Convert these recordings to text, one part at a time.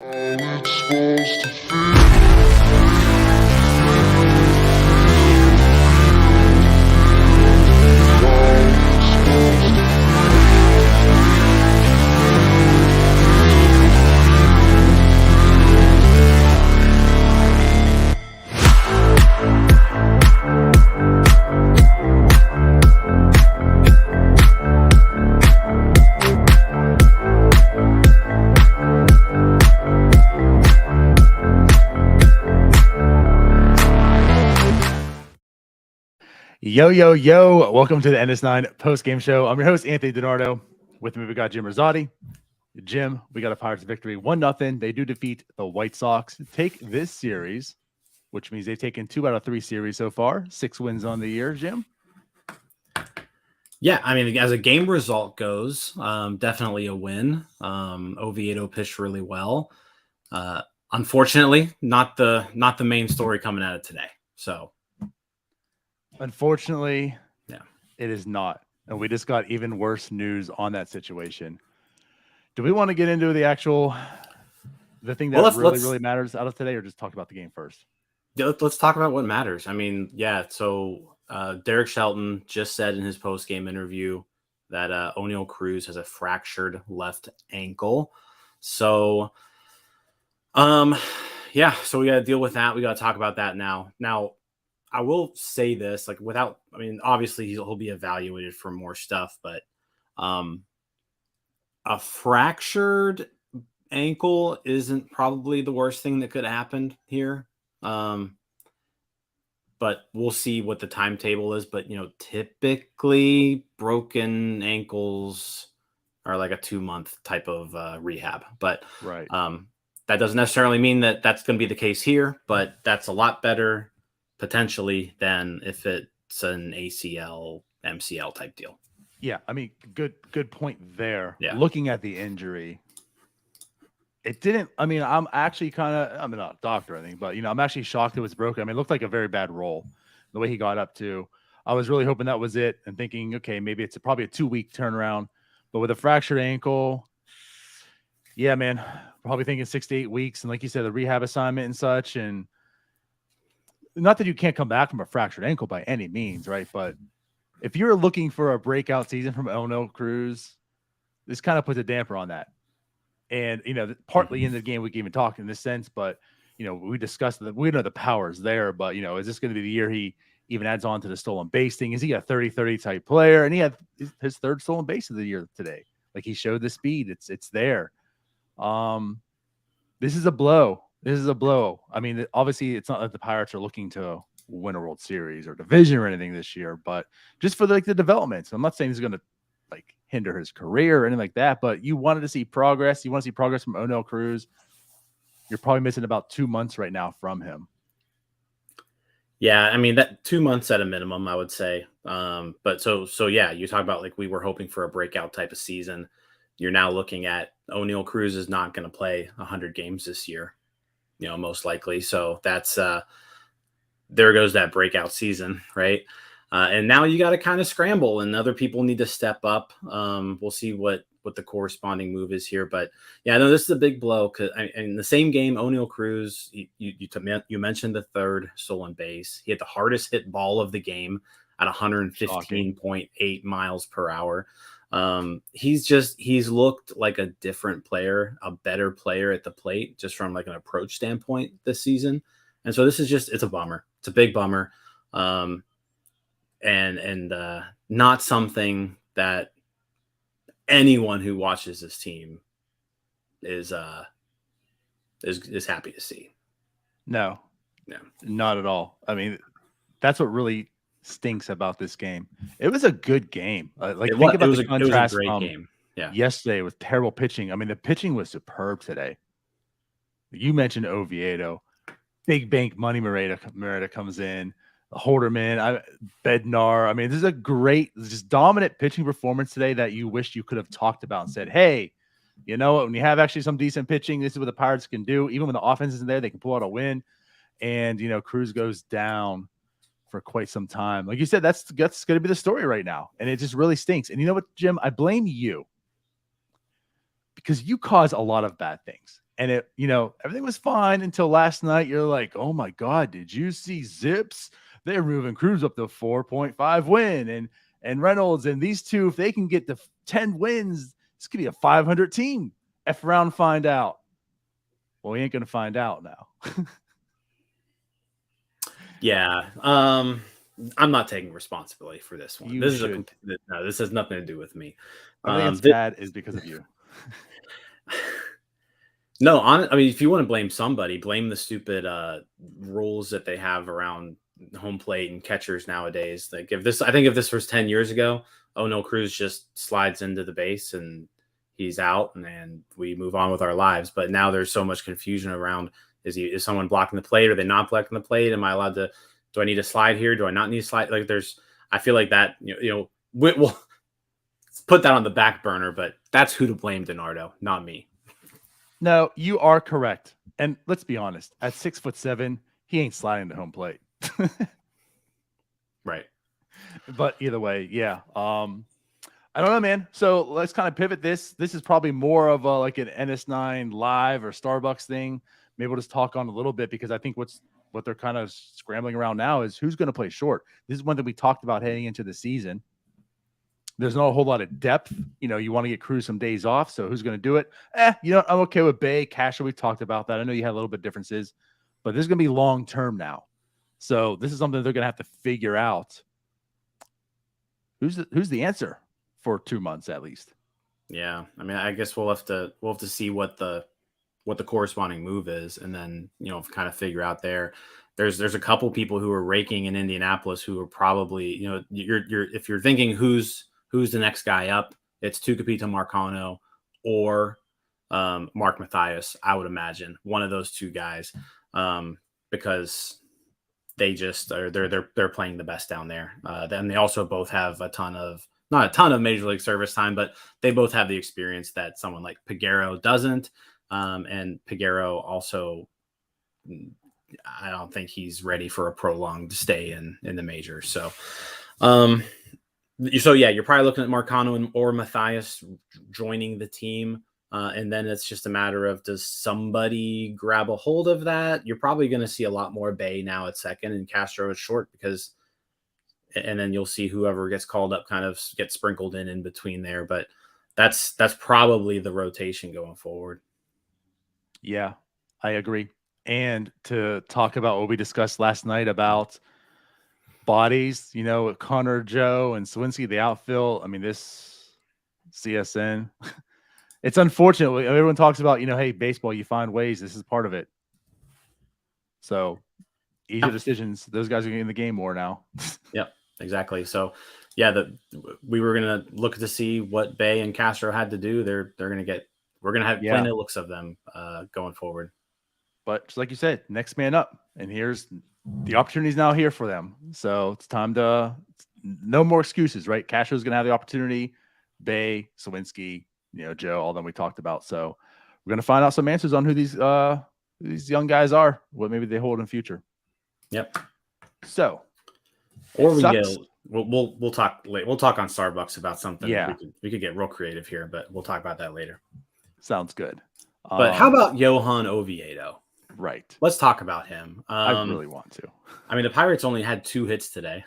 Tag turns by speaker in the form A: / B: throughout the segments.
A: It's supposed to feel.
B: Yo, yo, yo. Welcome to the NS9 Postgame Show. I'm your host, Anthony DiNardo. With me, we got Jim Rosati. Jim, we got a Pirates victory, 1-0. They do defeat the White Sox to take this series, which means they've taken 2 out of 3 series so far. 6 wins on the year, Jim.
C: Yeah, I mean, as a game result goes, definitely a win. Oviedo pitched really well. Unfortunately, not the main story coming out of today. So,
B: unfortunately,
C: yeah,
B: it is not. And we just got even worse news on that situation. Do we want to get into the thing that really matters out of today, or just talk about the game first?
C: Yeah, let's talk about what matters. I mean, yeah, so Derek Shelton just said in his post-game interview that Oneil Cruz has a fractured left ankle. So, yeah, so we got to deal with that. We got to talk about that now. Now, I will say this, obviously he'll be evaluated for more stuff, but a fractured ankle isn't probably the worst thing that could have happened here. But we'll see what the timetable is. But, typically broken ankles are like a 2-month type of rehab. But
B: right.
C: That doesn't necessarily mean that that's going to be the case here, but that's a lot better potentially than if it's an ACL, MCL type deal.
B: Yeah, I mean, good point there.
C: Yeah.
B: Looking at the injury, it didn't. I mean, I'm actually I'm not a doctor or anything, but I'm actually shocked it was broken. I mean, it looked like a very bad roll, the way he got up to. I was really hoping that was it, and thinking, okay, maybe it's probably a 2-week turnaround. But with a fractured ankle, yeah, man, probably thinking 6 to 8 weeks, and like you said, the rehab assignment and such, and not that you can't come back from a fractured ankle by any means, right? But if you're looking for a breakout season from Oneil Cruz, this kind of puts a damper on that. And, partly in the game, we can even talk in this sense, but, we discussed that we know the power's there, but, is this going to be the year he even adds on to the stolen base thing? Is he a 30-30 type player? And he had his third stolen base of the year today. Like, he showed the speed. It's there. This is a blow. I mean, obviously, it's not like the Pirates are looking to win a World Series or division or anything this year, but just for the development. So I'm not saying he's going to hinder his career or anything like that, but you wanted to see progress. You want to see progress from Oneil Cruz. You're probably missing about 2 months right now from him.
C: Yeah, I mean, that 2 months at a minimum, I would say. But so yeah, you talk about we were hoping for a breakout type of season. You're now looking at Oneil Cruz is not going to play 100 games this year, most likely. So that's there goes that breakout season, right? And now you got to kind of scramble, and other people need to step up. We'll see what the corresponding move is here, but yeah, no, this is a big blow. Because in the same game, Oneil Cruz, you mentioned the third stolen base. He had the hardest hit ball of the game at 115.8 miles per hour. He's looked like a different player, a better player at the plate, just from an approach standpoint this season. And so this is it's a bummer. It's a big bummer. And not something that anyone who watches this team is happy to see.
B: No, not at all. I mean, that's what really stinks about this game. It was a good game. Think about the contrast.
C: It was a great game. Yeah.
B: Yesterday with terrible pitching. I mean, the pitching was superb today. You mentioned Oviedo. Big bank money. Merida comes in. Holderman, Bednar. I mean, this is a great, just dominant pitching performance today that you wish you could have talked about and said, hey, when you have actually some decent pitching, this is what the Pirates can do. Even when the offense isn't there, they can pull out a win. And, Cruz goes down for quite some time. Like you said, that's going to be the story right now. And it just really stinks. And you know what, Jim? I blame you because you cause a lot of bad things. And everything was fine until last night. You're like, oh my God, did you see Zips? They're moving Cruz up to 4.5 win. And Reynolds and these two, if they can get to 10 wins, this could be a 500 team. F round, find out. Well, we ain't going to find out now.
C: Yeah. I'm not taking responsibility for this one. This has nothing to do with me.
B: Everything that's bad is because of you.
C: No, I mean, if you want to blame somebody, blame the stupid rules that they have around home plate and catchers nowadays. Like if this was 10 years ago, O'Neal Cruz just slides into the base and he's out, and we move on with our lives. But now there's so much confusion around: is someone blocking the plate? Are they not blocking the plate? Am I allowed to? Do I need to slide here? Do I not need to slide? Like I feel like that. We'll put that on the back burner. But that's who to blame, DiNardo, not me.
B: No, you are correct. And let's be honest, at 6'7", he ain't sliding to home plate.
C: Right.
B: But either way, yeah. I don't know, man. So let's kind of pivot this. This is probably more of like an NS9 live or Starbucks thing. Maybe we'll just talk on a little bit, because I think what they're kind of scrambling around now is who's going to play short. This is one that we talked about heading into the season. There's not a whole lot of depth. You want to get Cruz some days off. So who's going to do it? I'm okay with Bay. Castro, we talked about that. I know you had a little bit of differences, but this is going to be long-term now. So this is something they're going to have to figure out. Who's the answer for 2 months at least?
C: Yeah. I mean, I guess we'll have to see what the corresponding move is, and then, kind of figure out there. There's a couple people who are raking in Indianapolis who are probably, if you're thinking who's the next guy up, it's Tucapita Marcano or Mark Mathias. I would imagine one of those two guys, because they just are they're playing the best down there. Then they also both have not a ton of major league service time, but they both have the experience that someone like Peguero doesn't. And Peguero also, I don't think he's ready for a prolonged stay in the majors. So yeah, you're probably looking at Marcano or Mathias joining the team. And then it's just a matter of, does somebody grab a hold of that? You're probably going to see a lot more Bay now at second and Castro at short, and then you'll see whoever gets called up kind of get sprinkled in between there. But that's probably the rotation going forward.
B: Yeah, I agree. And to talk about what we discussed last night about bodies, Connor, Joe, and Swinsky, the outfield. I mean, this CSN, it's unfortunate. Everyone talks about, hey, baseball, you find ways. This is part of it. So easier decisions. Those guys are getting in the game more now.
C: Yep, exactly. So, yeah, we were going to look to see what Bay and Castro had to do. We're going to have plenty of looks of them going forward. But
B: just like you said, next man up. And here's the opportunities now here for them. So it's time to no more excuses, right? Castro's going to have the opportunity. Bay, Sawinski, Joe, all them we talked about. So we're going to find out some answers on who these young guys are, what maybe they hold in the future.
C: Yep.
B: So,
C: or we'll talk later. We'll talk on Starbucks about something. Yeah, we could get real creative here, but we'll talk about that later.
B: Sounds good.
C: But how about Johan Oviedo?
B: Right.
C: Let's talk about him.
B: I really want to.
C: I mean, the Pirates only had 2 hits today,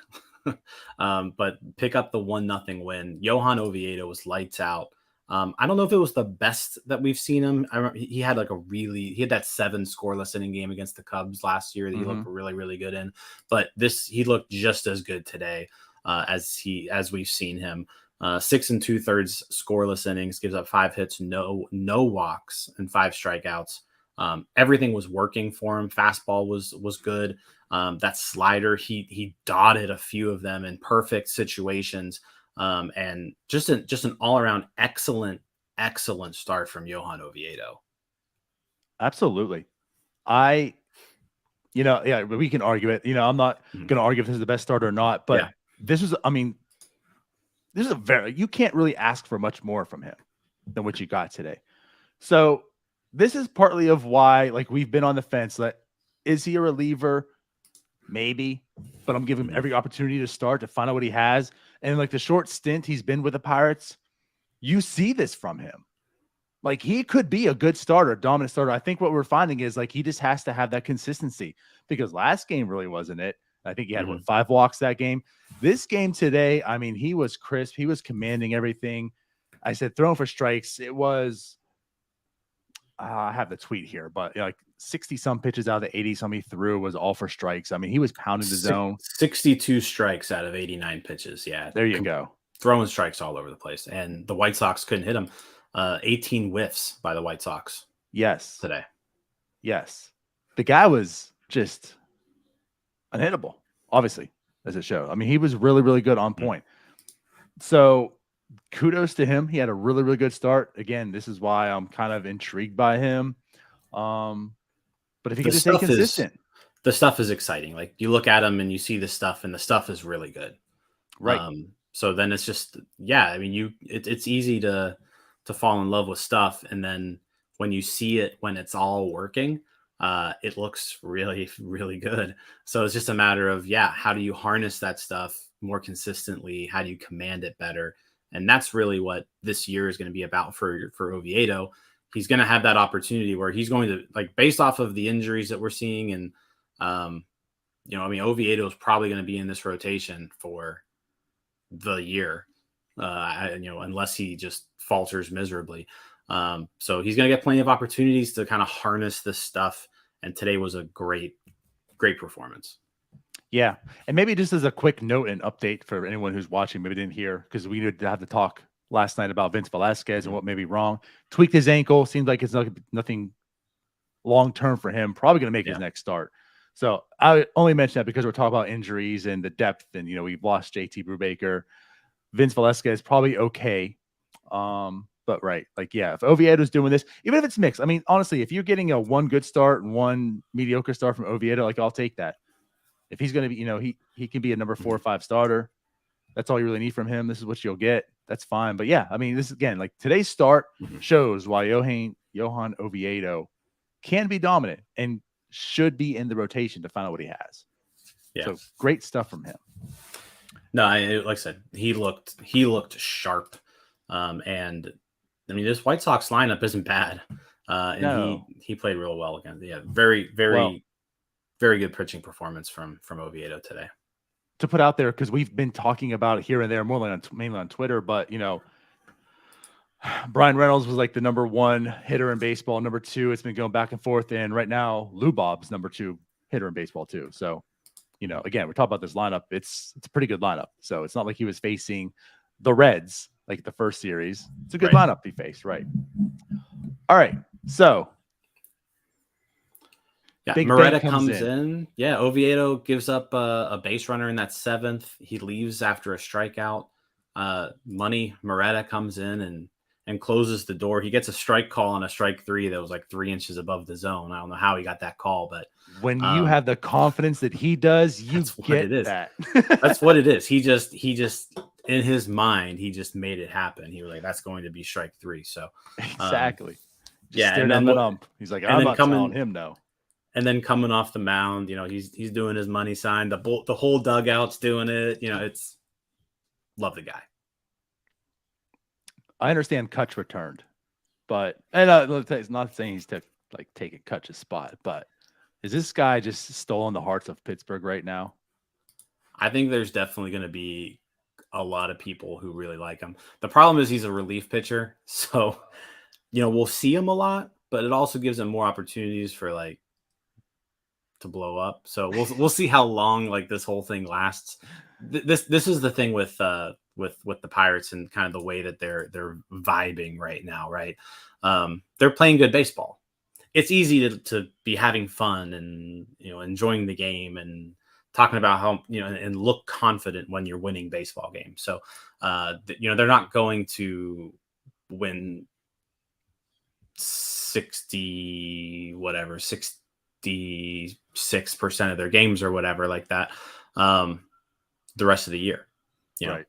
C: but pick up the 1-0 win. Johan Oviedo was lights out. I don't know if it was the best that we've seen him. I remember he had that 7 scoreless inning game against the Cubs last year that he looked really, really good in. But he looked just as good today as we've seen him. 6 2/3 scoreless innings, gives up 5 hits, no walks, and 5 strikeouts. Everything was working for him. Fastball was good. That slider, he dotted a few of them in perfect situations. And just an all around excellent start from Johan Oviedo.
B: Absolutely. We can argue it. I'm not going to argue if this is the best start or not, but this is you can't really ask for much more from him than what you got today. So this is partly of why, we've been on the fence. Is he a reliever? Maybe, but I'm giving him every opportunity to start to find out what he has. And the short stint he's been with the Pirates, you see this from him. Like he could be a good starter, dominant starter. I think what we're finding is like he just has to have that consistency because last game really wasn't it. I think he had what 5 walks that game. This game today, I mean, he was crisp. He was commanding everything. I said throwing for strikes. It was I have the tweet here, but like 60 some pitches out of the 80 some he threw was all for strikes. I mean, he was pounding the zone.
C: 62 strikes out of 89 pitches. Yeah.
B: There you go.
C: Throwing strikes all over the place. And the White Sox couldn't hit him. 18 whiffs by the White Sox.
B: Yes.
C: Today.
B: Yes. The guy was just unhittable, obviously, as it showed. I mean, he was really, really good on point. So kudos to him. He had a really, really good start. Again, this is why I'm kind of intrigued by him. But if he can just stay consistent.
C: The stuff is exciting. Like you look at him and you see the stuff, and the stuff is really good.
B: Right.
C: So then it's just, yeah, I mean, it's easy to fall in love with stuff. And then when you see it, when it's all working, it looks really, really good. So it's just a matter of, how do you harness that stuff more consistently? How do you command it better? And that's really what this year is going to be about for Oviedo. He's going to have that opportunity where he's going to, like, based off of the injuries that we're seeing. And, Oviedo is probably going to be in this rotation for the year, unless he just falters miserably. So he's going to get plenty of opportunities to kind of harness this stuff. And today was a great performance.
B: Yeah. And maybe just as a quick note and update for anyone who's watching, maybe didn't hear, because we did have to talk last night about Vince Velasquez and what may be wrong. Tweaked his ankle. Seems like it's nothing long-term for him. Probably going to make his next start. So I only mention that because we're talking about injuries and the depth. And, we've lost JT Brubaker. Vince Velasquez probably okay. But right. Like, if Oviedo's doing this, even if it's mixed, I mean, honestly, if you're getting a one good start and one mediocre start from Oviedo, like I'll take that. If he's going to be, he can be a number 4 or 5 starter. That's all you really need from him. This is what you'll get. That's fine. But I mean, this again, like today's start shows why Johan Oviedo can be dominant and should be in the rotation to find out what he has. Yeah. So great stuff from him.
C: No, like I said, he looked sharp. And I mean, this White Sox lineup isn't bad. And he played real well again. Yeah. Very, very, very good pitching performance from Oviedo today.
B: To put out there, because we've been talking about it here and there, mainly on Twitter, but Brian Reynolds was like the number 1 hitter in baseball. Number 2, it's been going back and forth, and right now Lou Bob's number 2 hitter in baseball too. So, again, we're talking about this lineup. It's a pretty good lineup. So it's not like he was facing the Reds like the first series. It's a good lineup he faced, right? All right, so.
C: Yeah, Moretta comes in. Yeah, Oviedo gives up a base runner in that 7th. He leaves after a strikeout. Moretta comes in and closes the door. He gets a strike call on a strike 3 that was like 3 inches above the zone. I don't know how he got that call, but
B: when you have the confidence that he does, you get that.
C: That's what it is. He just in his mind, he just made it happen. He was like, that's going to be strike 3. So
B: exactly.
C: And then the
B: ump. He's like, I'm not telling him no.
C: And then coming off the mound, he's doing his money sign. The whole dugout's doing it. It's love the guy.
B: I understand Kutch returned, but it's not saying he's taking Kutch's spot. But is this guy just stolen the hearts of Pittsburgh right now?
C: I think there's definitely going to be a lot of people who really like him. The problem is he's a relief pitcher, so we'll see him a lot, but it also gives him more opportunities for to blow up. So we'll see how long this whole thing lasts. This is the thing with the Pirates and kind of the way that they're vibing right now, right? They're playing good baseball. It's easy to be having fun and enjoying the game and talking about how and look confident when you're winning baseball games. So they're not going to win 66% of their games or whatever like that the rest of the year.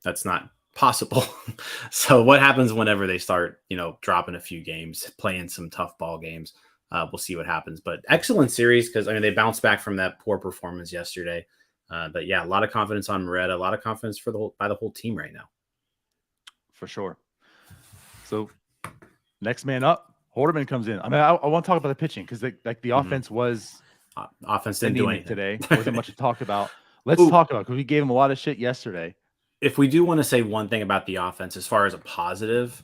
C: That's not possible. So what happens whenever they start dropping a few games, playing some tough ball games? We'll see what happens, but excellent series because they bounced back from that poor performance yesterday. But a lot of confidence on Moretta, a lot of confidence by the whole team right now.
B: For sure. So next man up. Halderman comes in. I mean, I want to talk about the pitching because the offense was
C: offense didn't do anything
B: today. There wasn't much to talk about. Let's
C: Ooh.
B: talk about because we gave him a lot of shit yesterday.
C: If we do want to say one thing about the offense as far as a positive,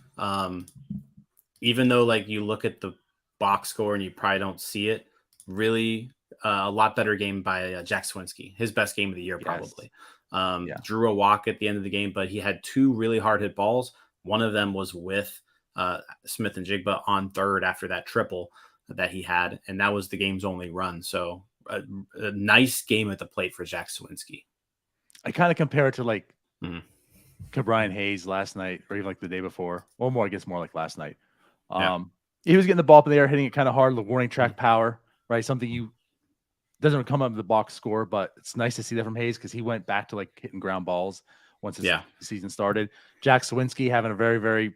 C: even though like you look at the box score and you probably don't see it, really a lot better game by Jack Swinski, his best game of the year probably. Drew a walk at the end of the game, but he had 2 really hard hit balls. One of them was with Smith and Jigba on third after that triple that he had, and that was the game's only run. So a nice game at the plate for Jack Swinski.
B: I kind of compare it to like Brian Hayes last night, or even like the day before, or more, I guess more like last night. He was getting the ball up in the air, hitting it kind of hard, the warning track power, right? Something you doesn't come up with the box score, but it's nice to see that from Hayes because he went back to like hitting ground balls once his season started. Jack Swinski having a very, very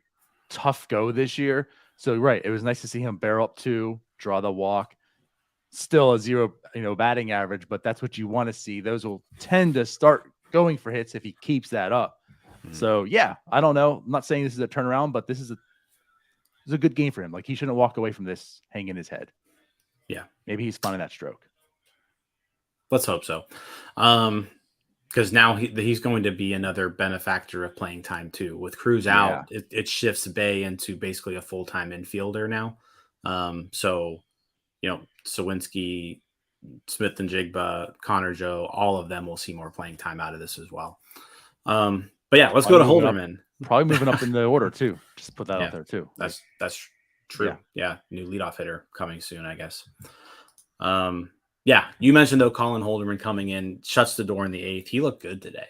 B: tough go this year. So, right, it was nice to see him barrel up 2, draw the walk. Still a 0, batting average, but that's what you want to see. Those will tend to start going for hits if he keeps that up. So, yeah, I don't know. I'm not saying this is a turnaround, but this is a good game for him. Like, he shouldn't walk away from this hanging his head.
C: Yeah.
B: Maybe he's finding that stroke.
C: Let's hope so. Because now he's going to be another benefactor of playing time too. With Cruz out, it shifts Bay into basically a full-time infielder now. So, Sawinski, Smith and Jigba, Connor Joe, all of them will see more playing time out of this as well. But yeah, let's go to Halderman.
B: Probably moving up in the order too. Just put that out there too.
C: That's true. Yeah. New leadoff hitter coming soon, I guess. Yeah, you mentioned though Colin Halderman coming in, shuts the door in the 8th. He looked good today.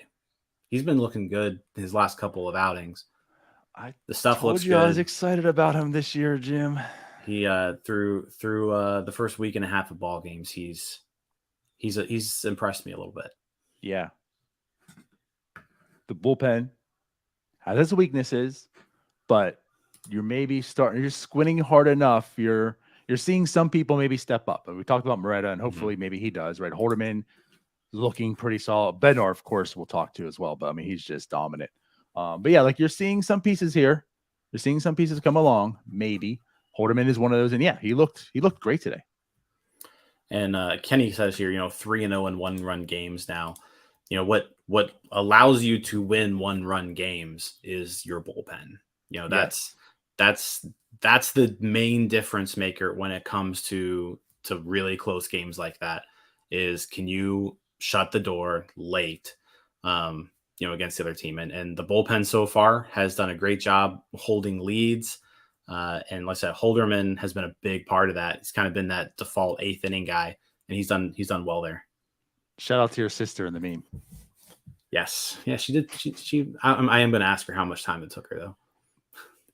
C: He's been looking good his last couple of outings. The stuff looks good.
B: I was excited about him this year, Jim.
C: He through the first week and a half of ball games, he's impressed me a little bit.
B: Yeah. The bullpen has its weaknesses, but you're squinting hard enough. You're seeing some people maybe step up. But we talked about Moretta, and hopefully maybe he does, right? Halderman looking pretty solid. Bednar, of course, we'll talk to as well, but I mean, he's just dominant. But yeah, like you're seeing some pieces here. You're seeing some pieces come along, maybe. Halderman is one of those, and yeah, he looked great today.
C: And Kenny says here, 3-0 in 1-run games now. What allows you to win 1-run games is your bullpen. That's the main difference maker when it comes to really close games like that. Is can you shut the door late, against the other team? And the bullpen so far has done a great job holding leads. And like I said, Halderman has been a big part of that. He's kind of been that default 8th inning guy, and he's done well there.
B: Shout out to your sister in the meme.
C: Yes. Yeah, she did. I am going to ask her how much time it took her though.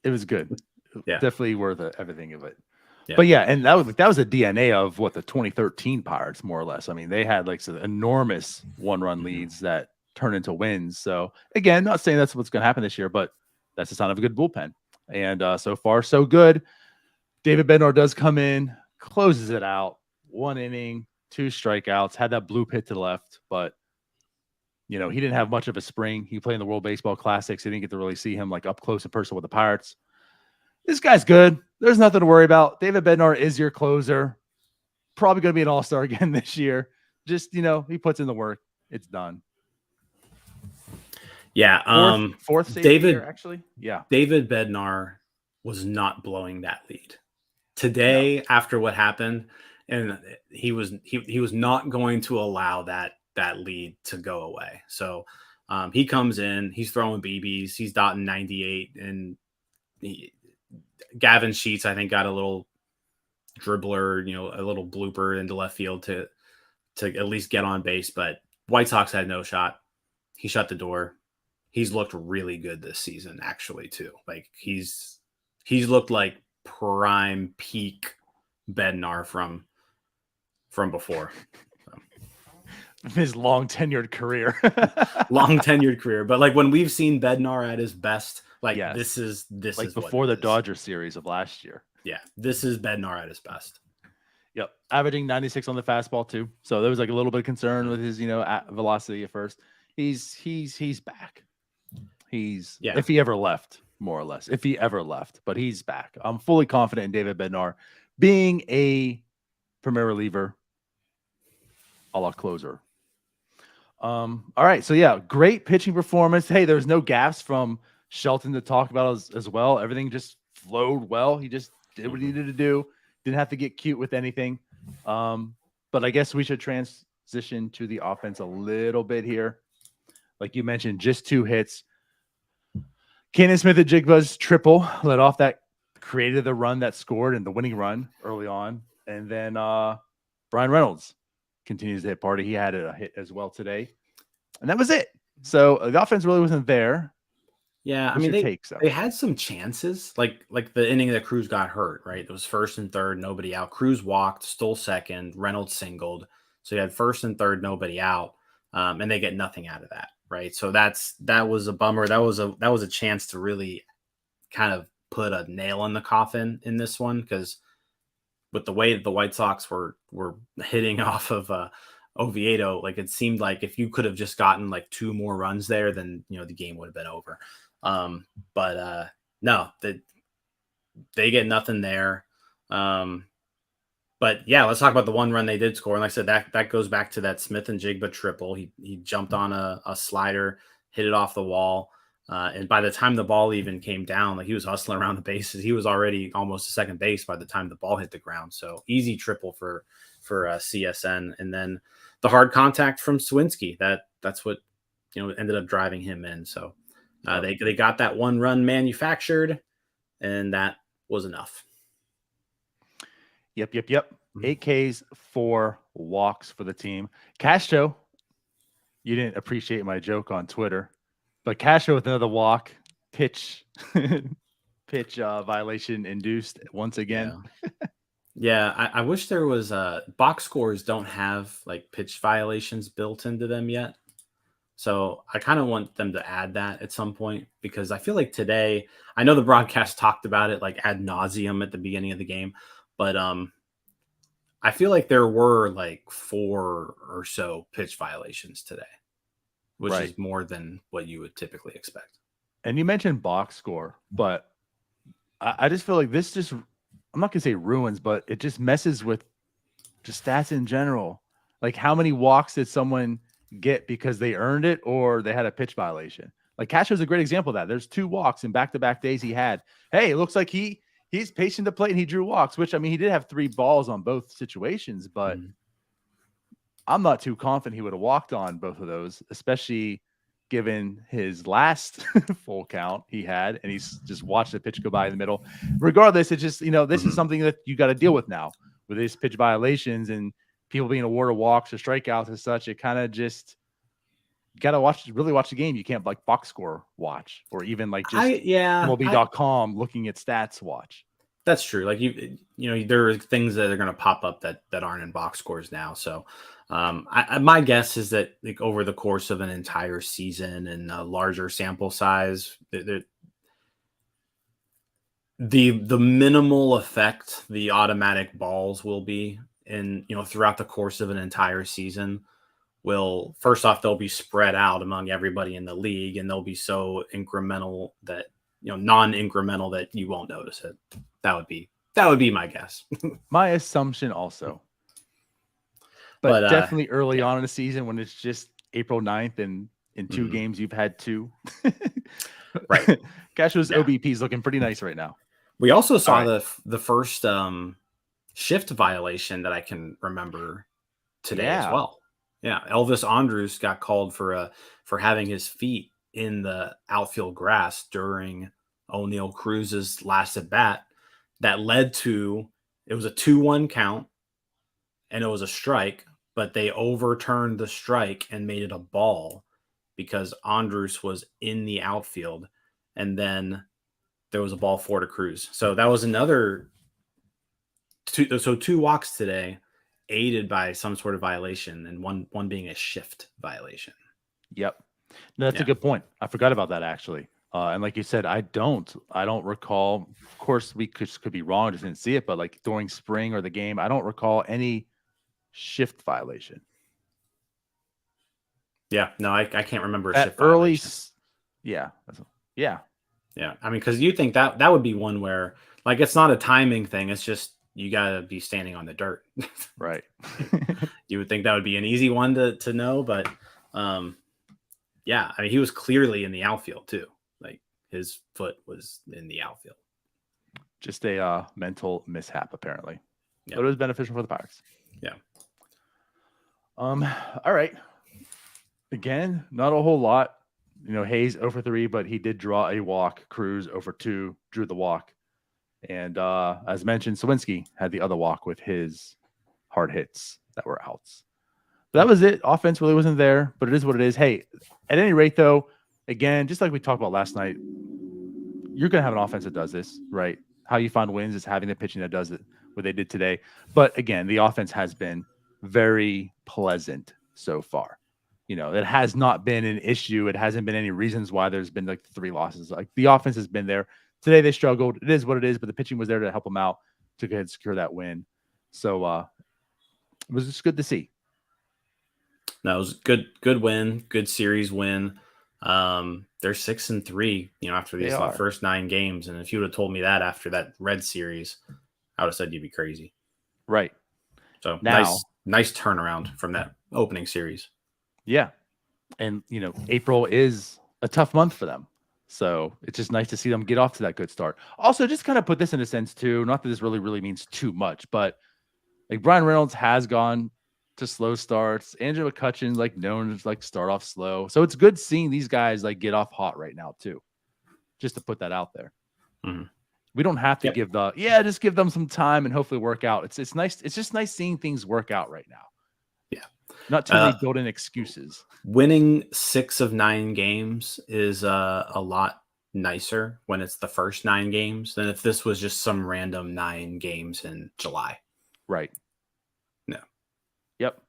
B: It was good.
C: Yeah.
B: Definitely worth everything of it.
C: Yeah.
B: But yeah, and that was a DNA of what the 2013 Pirates, more or less. I mean, they had like some enormous 1-run leads that turn into wins. So again, not saying that's what's going to happen this year, but that's a sign of a good bullpen. And so far, so good. David Bednar does come in, closes it out. 1 inning, 2 strikeouts, had that bloop hit to the left, but he didn't have much of a spring. He played in the World Baseball Classics. He didn't get to really see him like up close and personal with the Pirates. This guy's good. There's nothing to worry about. David Bednar is your closer. Probably going to be an all-star again this year. Just, he puts in the work. It's done.
C: Yeah.
B: Fourth save
C: David,
B: year, actually. Yeah.
C: David Bednar was not blowing that lead today after what happened. And he was not going to allow that lead to go away. So he comes in, he's throwing BBs, he's dotting 98, and Gavin Sheets, I think, got a little dribbler, a little blooper into left field to at least get on base. But White Sox had no shot. He shut the door. He's looked really good this season, actually, too. Like he's looked like prime peak Bednar from before.
B: His long tenured career.
C: But like when we've seen Bednar at his best, like this is
B: like before the Dodger series of last year.
C: Yeah, this is Bednar at his best.
B: Yep, averaging 96 on the fastball too. So there was like a little bit of concern with his velocity at first. He's back. If he ever left, more or less, if he ever left. But he's back. I'm fully confident in David Bednar being a premier reliever, a la closer. All right. So yeah, great pitching performance. Hey, there's no gaps from Shelton to talk about as well. Everything just flowed well. He just did what he needed to do. Didn't have to get cute with anything. But I guess we should transition to the offense a little bit here. Like you mentioned, just 2 hits. Cannon Smith-Njigba's triple led off that created the run that scored and the winning run early on. And then Brian Reynolds continues to hit party. He had a hit as well today. And that was it. So the offense really wasn't there.
C: Yeah,
B: What's
C: I mean
B: your
C: they had some chances, like the inning that Cruz got hurt, right? It was first and third, nobody out. Cruz walked, stole second, Reynolds singled, so you had first and third, nobody out, and they get nothing out of that, right? So that was a bummer. That was a chance to really kind of put a nail in the coffin in this one, because with the way that the White Sox were hitting off of Oviedo, like it seemed like if you could have just gotten like 2 more runs there, then the game would have been over. But no, they get nothing there. But yeah, let's talk about the 1 run they did score. And like I said, that goes back to that Smith-Njigba triple. He jumped on a slider, hit it off the wall. And by the time the ball even came down, like he was hustling around the bases. He was already almost to second base by the time the ball hit the ground. So easy triple for CSN. And then the hard contact from Swinski, that's what ended up driving him in. So they got that 1 run manufactured, and that was enough.
B: Yep. 8 Ks, 4 walks for the team. Castro, you didn't appreciate my joke on Twitter, but Castro with another walk, pitch violation induced once again.
C: Yeah, I wish there was box scores don't have like pitch violations built into them yet. So I kind of want them to add that at some point, because I feel like today, I know the broadcast talked about it like ad nauseum at the beginning of the game, but I feel like there were like 4 or so pitch violations today, which is more than what you would typically expect.
B: And you mentioned box score, but I just feel like this just, I'm not going to say ruins, but it just messes with just stats in general. Like how many walks did someone get because they earned it or they had a pitch violation? Like Castro's a great example of that. There's 2 walks in back-to-back days he had. Hey, it looks like he's pacing the plate and he drew walks, which, I mean, he did have 3 balls on both situations, but I'm not too confident he would have walked on both of those, especially given his last full count he had, and he's just watched the pitch go by in the middle. Regardless, it's just, this is something that you got to deal with now with these pitch violations and people being awarded walks or strikeouts and such. It kind of just, you got to really watch the game. You can't like box score watch, or even like just MLB.com looking at stats watch.
C: That's true. Like there are things that are going to pop up that aren't in box scores now. So my guess is that like over the course of an entire season and a larger sample size, the minimal effect the automatic balls will be in, throughout the course of an entire season will, first off, they'll be spread out among everybody in the league, and they'll be so incremental that, non-incremental that you won't notice it. That would be my guess.
B: My assumption also. But definitely early on in the season when it's just April 9th and in 2 games you've had 2.
C: Right.
B: Castro's OBP is looking pretty nice right now.
C: We also saw the first shift violation that I can remember today as well. Yeah, Elvis Andrus got called for having his feet in the outfield grass during O'Neal Cruz's last at bat. That led to, it was a 2-1 count and it was a strike, but they overturned the strike and made it a ball because Andrus was in the outfield, and then there was a ball 4 to Cruz. So that was another 2 walks today, aided by some sort of violation, and one being a shift violation.
B: Yep. No, that's a good point. I forgot about that actually. And like you said, I don't recall. Of course, we could be wrong, just didn't see it. But like during spring or the game, I don't recall any shift violation.
C: Yeah, no, I can't remember a
B: At
C: shift
B: early.
C: violation.
B: Yeah.
C: Yeah. I mean, because you think that would be one where, like, it's not a timing thing. It's just you got to be standing on the dirt.
B: Right.
C: You would think that would be an easy one to know. But yeah, I mean, he was clearly in the outfield, too. Like, his foot was in the outfield.
B: Just a mental mishap, apparently.
C: Yeah.
B: But it was beneficial for the Pirates.
C: Yeah.
B: All right. Again, not a whole lot. You know, Hayes 0 for 3, but he did draw a walk. Cruz 0 for 2, drew the walk. And as mentioned, Sawinski had the other walk with his hard hits that were outs. But that was it. Offense really wasn't there, but it is what it is. Hey, at any rate, though, again, just like we talked about last night, you're going to have an offense that does this, right? How you find wins is having the pitching that does it, what they did today. But again, the offense has been very pleasant so far. You know, it has not been an issue. It hasn't been any reasons why there's been like 3 losses. Like the offense has been there. Today they struggled. It is what it is, but the pitching was there to help them out to go ahead and secure that win. So it was just good to see.
C: No, it was good win, good series win. They're 6-3, you know, after these first 9 games. And if you would have told me that after that Red series, I would have said you'd be crazy.
B: Right.
C: So
B: now,
C: nice turnaround from that opening series.
B: Yeah. And, you know, April is a tough month for them. So it's just nice to see them get off to that good start. Also, just kind of put this in a sense too, not that this really means too much, but like Brian Reynolds has gone to slow starts. Andrew McCutcheon's like known to like start off slow. So it's good seeing these guys like get off hot right now too. Just to put that out there.
C: Mm-hmm.
B: We don't have to just give them some time and hopefully work out. It's nice. It's just nice seeing things work out right now.
C: Yeah.
B: Not too many built-in excuses.
C: Winning 6 of 9 games is a lot nicer when it's the first 9 games than if this was just some random 9 games in July.
B: Right.
C: No.
B: Yep.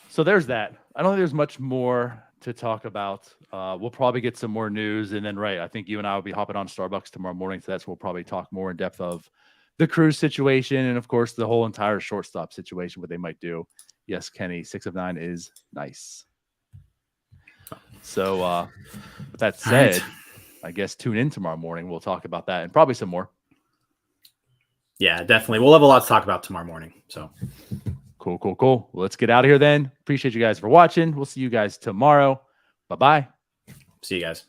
B: So there's that. I don't think there's much more to talk about. We'll probably get some more news. And then, I think you and I will be hopping on Starbucks tomorrow morning. So that's where we'll probably talk more in depth of the Cruz situation. And, of course, the whole entire shortstop situation, what they might do. Yes, Kenny, 6 of 9 is nice. So with that said, I guess tune in tomorrow morning. We'll talk about that and probably some more.
C: Yeah, definitely. We'll have a lot to talk about tomorrow morning. So
B: cool. Well, let's get out of here then. Appreciate you guys for watching. We'll see you guys tomorrow. Bye-bye.
C: See you guys.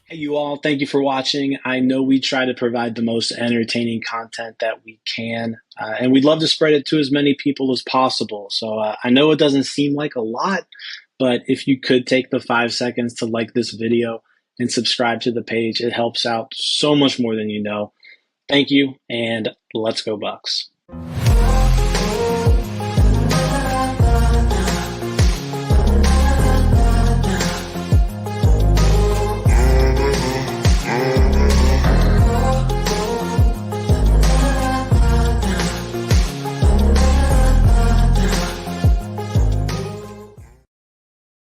D: Hey, you all. Thank you for watching. I know we try to provide the most entertaining content that we can, and we'd love to spread it to as many people as possible. So I know it doesn't seem like a lot, but if you could take the 5 seconds to like this video and subscribe to the page, it helps out so much more than you know. Thank you, and let's go Bucks.